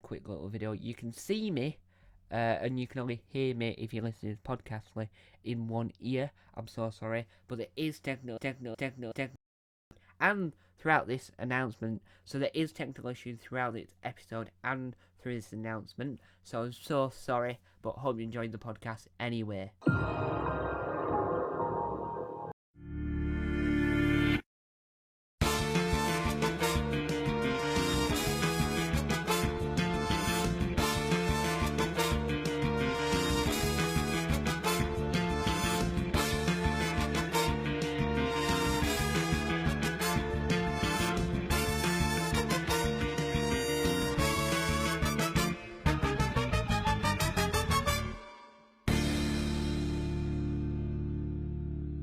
quick little video. You can see me, and you can only hear me if you listen to this podcast in one ear. I'm so sorry, but there is technical, and throughout this announcement. So there is technical issues throughout this episode and through this announcement. So I'm so sorry, but hope you enjoyed the podcast anyway.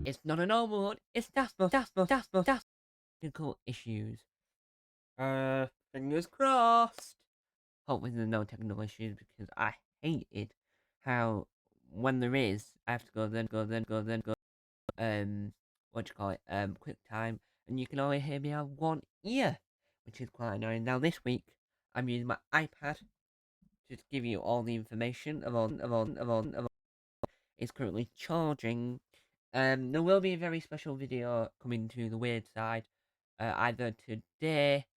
It's not a normal one, it's Taskmaster. Technical issues. Fingers crossed. Hopefully there's no technical issues, because I hated how when there is, I have to go, quick time, and you can only hear me out one ear, which is quite annoying. Now this week, I'm using my iPad to give you all the information of all. It's currently charging. There will be a very special video coming to the weird side, either today,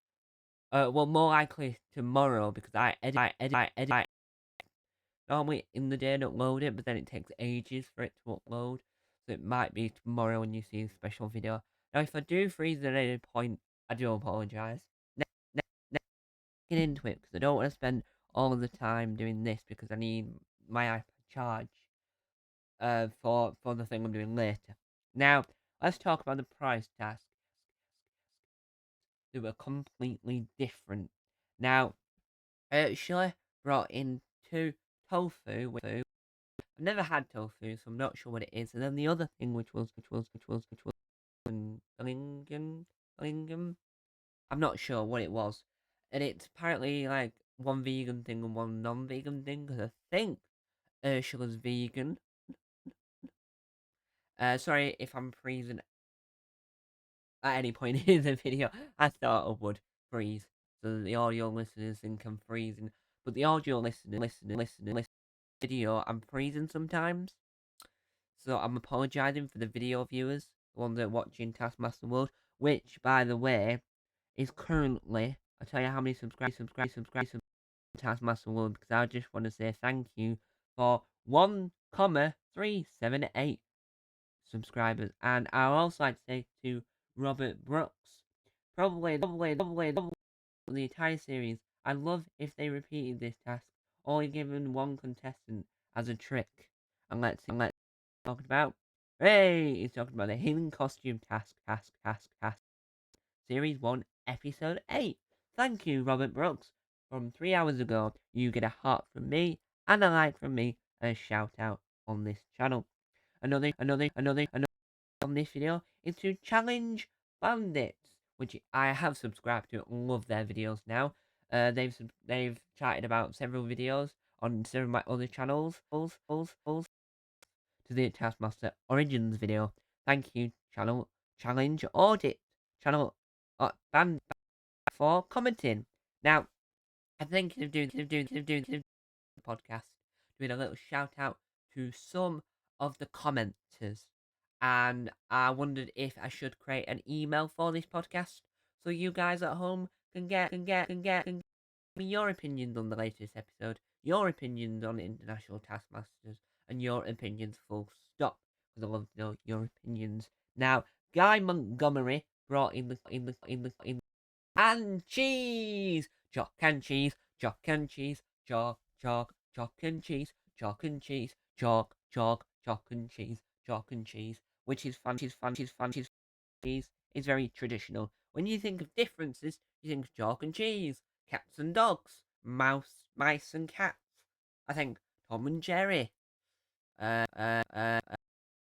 more likely tomorrow, because I edit. Normally in the day I don't upload it, but then it takes ages for it to upload. So it might be tomorrow when you see a special video. Now if I do freeze at any point, I do apologise. Get into it, because I don't want to spend all of the time doing this, because I need my iPad charged for the thing I'm doing later. Now, let's talk about the price task. They were completely different. Now, Shelley brought in 2 tofu. I've never had tofu, so I'm not sure what it is. And then the other thing, which was Bellingham. I'm not sure what it was. And it's apparently like one vegan thing and one non-vegan thing, because I think Ursula's vegan. Sorry if I'm freezing at any point in the video. I thought I would freeze, so the audio listeners think I'm freezing. But the audio listening video, I'm freezing sometimes. So I'm apologising for the video viewers, the ones that are watching Taskmaster World, which, by the way, is currently, I'll tell you how many subscribers to Taskmaster World, because I just want to say thank you for 1,378 subscribers. And I'd also like to say to Robert Brooks, probably the entire series, I'd love if they repeated this task, only given one contestant as a trick. And let's talking about. Hey, he's talking about the healing costume task. Series 1, Episode 8. Thank you, Robert Brooks. From 3 hours ago, you get a heart from me, and a like from me, and a shout out on this channel. Another on this video is to challenge bandits, which I have subscribed to and love their videos now. They've chatted about several videos on some of my other channels. To the Taskmaster Origins video. Thank you, Challenge Audit, channel Band for commenting. Now, I'm thinking of doing the podcast, doing a little shout out to some of the commenters, and I wondered if I should create an email for this podcast, so you guys at home can get me your opinions on the latest episode, your opinions on International Taskmasters, and your opinions full stop, because I love to know your opinions. Now, Guy Montgomery brought in the and cheese, chalk and cheese, chalk and cheese, chalk and cheese, chalk and cheese, chalk and cheese, chalk and cheese, which is fun. Cheese is very traditional. When you think of differences, you think of chalk and cheese, cats and dogs, mice and cats. I think Tom and Jerry,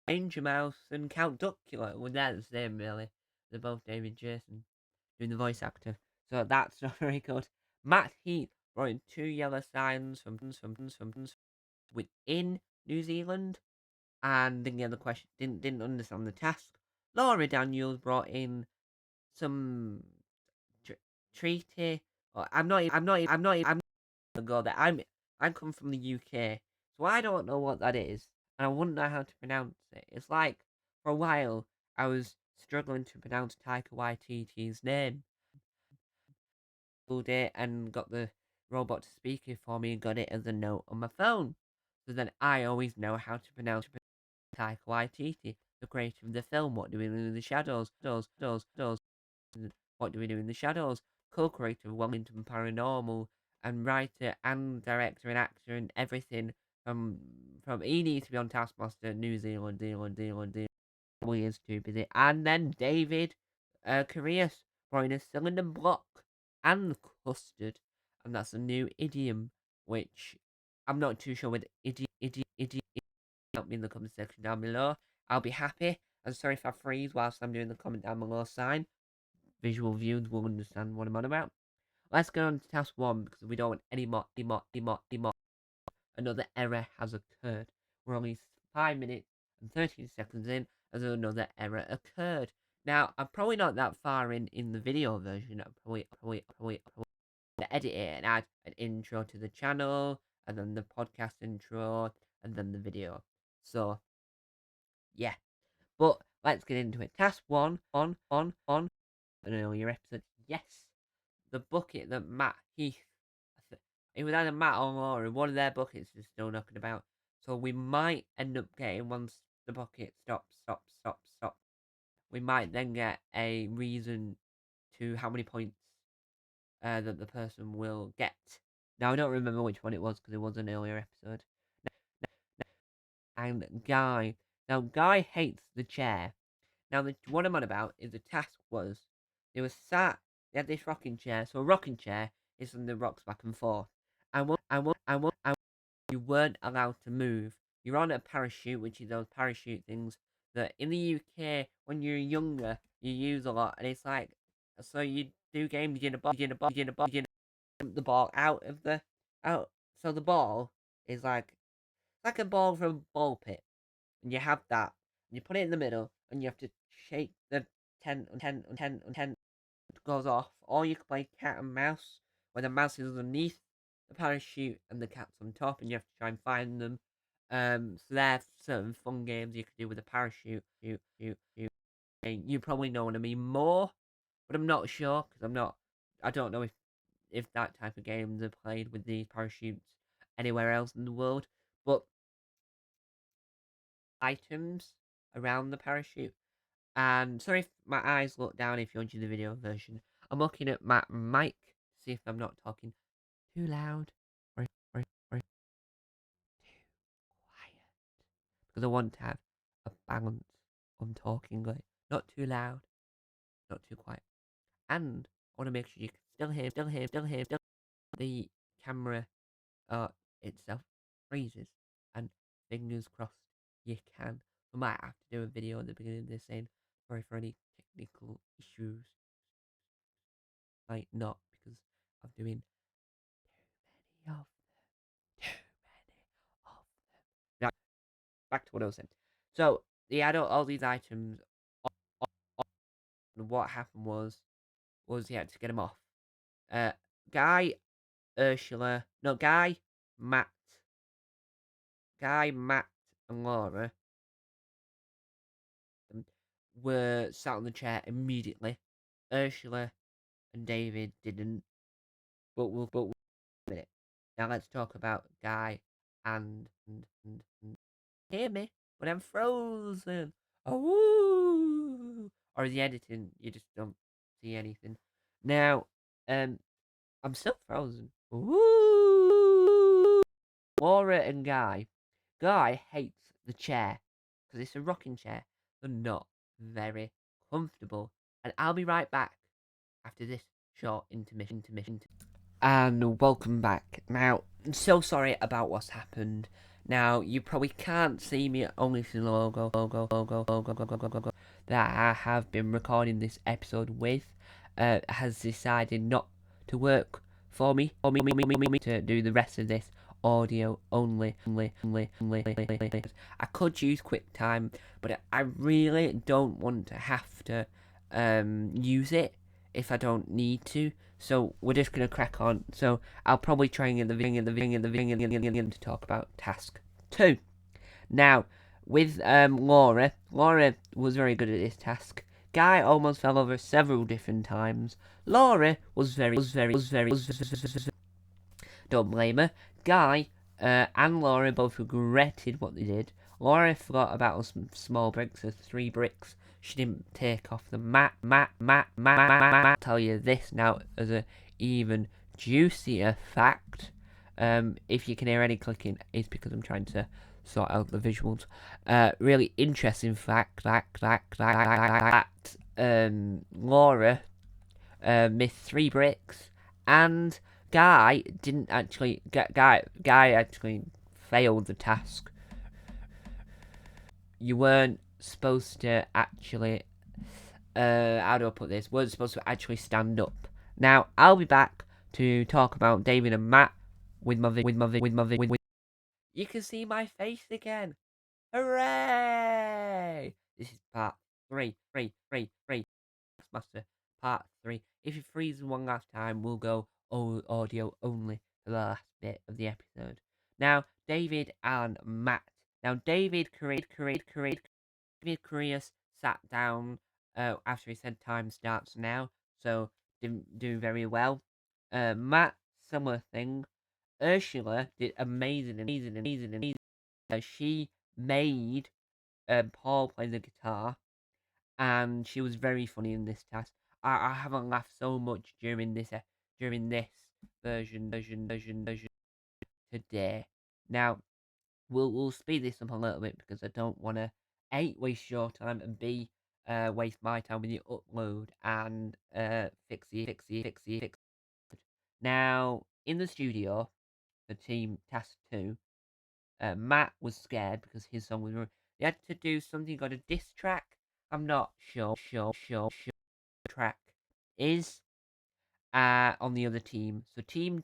Ranger Mouse and Count Duckula. Well, they're the same, really. They're both David Jason doing the voice actor. So that's not very good. Matt Heath brought in 2 yellow signs from within New Zealand, and didn't get the question. Didn't understand the task. Laura Daniels brought in some treaty. I'm not ago that I come from the UK, so I don't know what that is, and I wouldn't know how to pronounce it. It's like for a while I was struggling to pronounce Taika Waititi's name. Googled it and got the robot to speak it for me and got it as a note on my phone. So then I always know how to pronounce Taika Waititi, the creator of the film What Do We Do in the Shadows, What Do We Do in the Shadows, co-creator of Wellington Paranormal, and writer and director and actor and everything from he needs to be on Taskmaster, New Zealand, he is too busy. And then David Curious throwing a cylinder block and custard, and that's a new idiom which I'm not too sure what idiom. Help me in the comment section down below. I'll be happy. I'm sorry if I freeze whilst I'm doing the comment down below sign. Visual viewers will understand what I'm on about. Let's go on to task 1 because we don't want any more. Another error has occurred. We're only 5 minutes and 13 seconds in as another error occurred. Now, I'm probably not that far in the video version. I'm probably edit it and add an intro to the channel, and then the podcast intro, and then the video. So, yeah. But let's get into it. Task 1, on, an earlier episode. Yes, the bucket that Matt Heath, it was either Matt or Laura, one of their buckets is still knocking about. So we might end up getting, once the bucket stops, we might then get a reason to how many points that the person will get. Now, I don't remember which one it was because it was an earlier episode. And Guy. Now, Guy hates the chair. Now, what I'm on about is the task was they were sat, they had this rocking chair. So, a rocking chair is something that rocks back and forth. You weren't allowed to move. You're on a parachute, which is those parachute things that in the UK, when you're younger, you use a lot. And it's like, so you do games, you the ball out. So the ball is like a ball from a ball pit, and you have that, and you put it in the middle, and you have to shake the 10 goes off, or you can play cat and mouse, where the mouse is underneath the parachute and the cat's on top, and you have to try and find them. So there are certain fun games you can do with a parachute. You probably know what I mean more, but I'm not sure because I don't know if that type of games are played with these parachutes anywhere else in the world. But items around the parachute. And sorry if my eyes look down if you're watching the video version. I'm looking at my mic to see if I'm not talking too loud or too quiet. Because I want to have a balance on talking, like not too loud, not too quiet. And I want to make sure you can still hear the camera itself freezes, and fingers crossed you can. I might have to do a video at the beginning of this saying sorry for any technical issues. Might not because I'm doing too many of them. Now back to what I was saying. So he had all these items, and what happened was he had to get them off. Guy, Ursula, no, Matt, Matt, and Laura were sat on the chair immediately. Ursula and David didn't. But we'll a minute. Now let's talk about Guy and hear me, but I'm frozen. Oh, or the editing, you just don't see anything. Now, I'm still frozen. Ooh. Laura and Guy. Guy hates the chair because it's a rocking chair. They're not very comfortable. And I'll be right back after this short intermission. And welcome back. Now, I'm so sorry about what's happened. Now, you probably can't see me, only see the logo that I have been recording this episode with, has decided not to work for me, to do the rest of this audio only. I could use QuickTime, but I really don't want to have to use it if I don't need to. So we're just gonna crack on. So I'll probably try and get the video to talk about task 2. Now, with Laura was very good at this task. Guy almost fell over several different times. Laura was very. Don't blame her. Guy and Laura both regretted what they did. Laura forgot about some small bricks, so 3 bricks. She didn't take off the mat. Tell you this now as a even juicier fact. If you can hear any clicking, it's because I'm trying to sort out the visuals. Really interesting fact that Laura missed 3 bricks, and Guy didn't actually. Guy actually failed the task. You weren't supposed to actually. How do I put this? Weren't supposed to actually stand up. Now I'll be back to talk about David and Matt with my You can see my face again. Hooray! This is part 3. Taskmaster part 3. If it freezes one last time, we'll go audio only for the last bit of the episode. Now, David and Matt. Now, David Curious sat down after he said time starts now, so didn't do very well. Matt, similar thing. Ursula did amazing. She made Paul play the guitar, and she was very funny in this task. I haven't laughed so much during this version today. Now we'll speed this up a little bit because I don't want to A, waste your time, and B, waste my time with the upload and fix the. Now in the studio, the team task 2. Matt was scared because his song was ruined. He had to do something on a diss track. I'm not sure. Track is on the other team. So team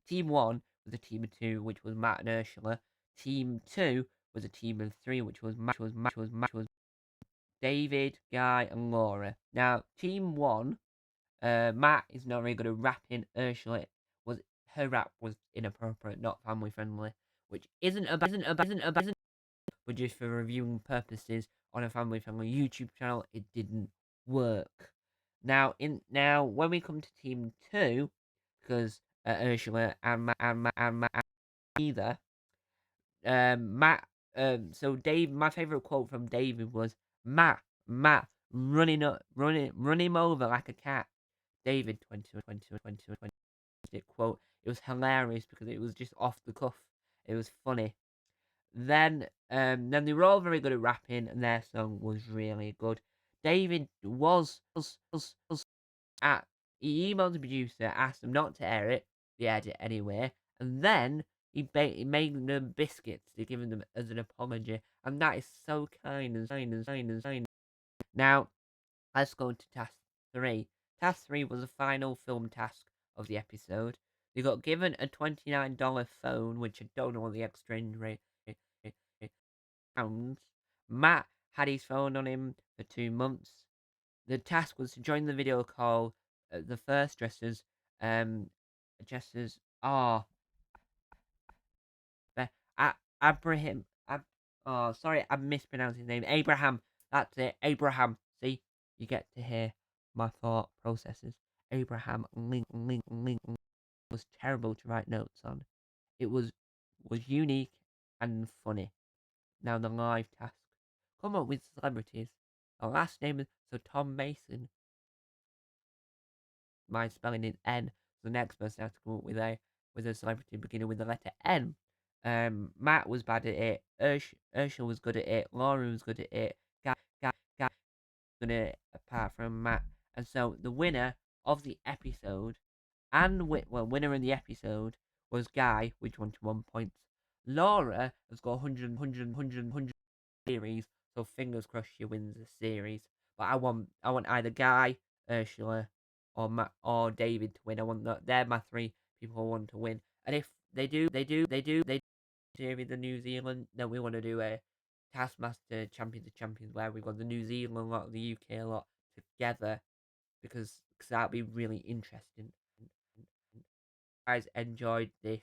1 was a team of 2, which was Matt and Ursula. Team 2 was a team of 3, which was David, Guy, and Laura. Now team 1, Matt is not very good at rapping. Ursula was her rap was inappropriate, not family friendly, which isn't a but just for reviewing purposes on a family friendly YouTube channel, it didn't work. Now when we come to team 2, because Ursula and Matt either, Matt, so Dave, my favorite quote from David was Matt, running run him over like a cat. David 20 quote. It was hilarious because it was just off the cuff. It was funny. Then they were all very good at rapping, and their song was really good. David was at he emailed the producer, asked them not to air it. They aired it anyway, and then he made them biscuits to give them as an apology, and that is so kind and kind. Now let's go to task 3. Task 3 was the final film task of the episode. They got given a $29 phone, which I don't know what the exchange rate pounds. Matt had his phone on him for 2 months. The task was to join the video call. The first dressers are Abraham. Oh, sorry, I'm mispronouncing his name. Abraham. That's it. Abraham. See, you get to hear my thought processes. Abraham Link was terrible to write notes on. It was unique and funny. Now the live task. Come up with celebrities. The last name is so Tom Mason. My spelling is N. So the next person has to come up with a celebrity beginning with the letter N. Matt was bad at it. Urshel was good at it. Laura was good at it. Guy was good at it, apart from Matt. And so the winner of the episode and winner in the episode was Guy, which won to 1 point. Laura has got 100 series, so fingers crossed she wins the series. But I want either Guy, Ursula, or Matt or David to win. I want that. They're my 3 people I want to win. And if they do with the New Zealand, then we want to do a Taskmaster Champions of Champions where we've got the New Zealand lot, the UK lot together, because that'd be really interesting. guys enjoyed this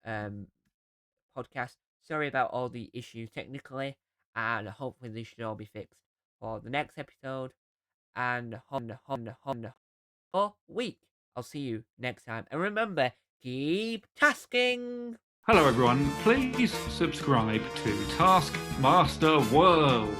podcast. Sorry about all the issues technically, and hopefully they should all be fixed for the next episode. And week. I'll see you next time. And remember, keep tasking. Hello everyone, please subscribe to Taskmaster World.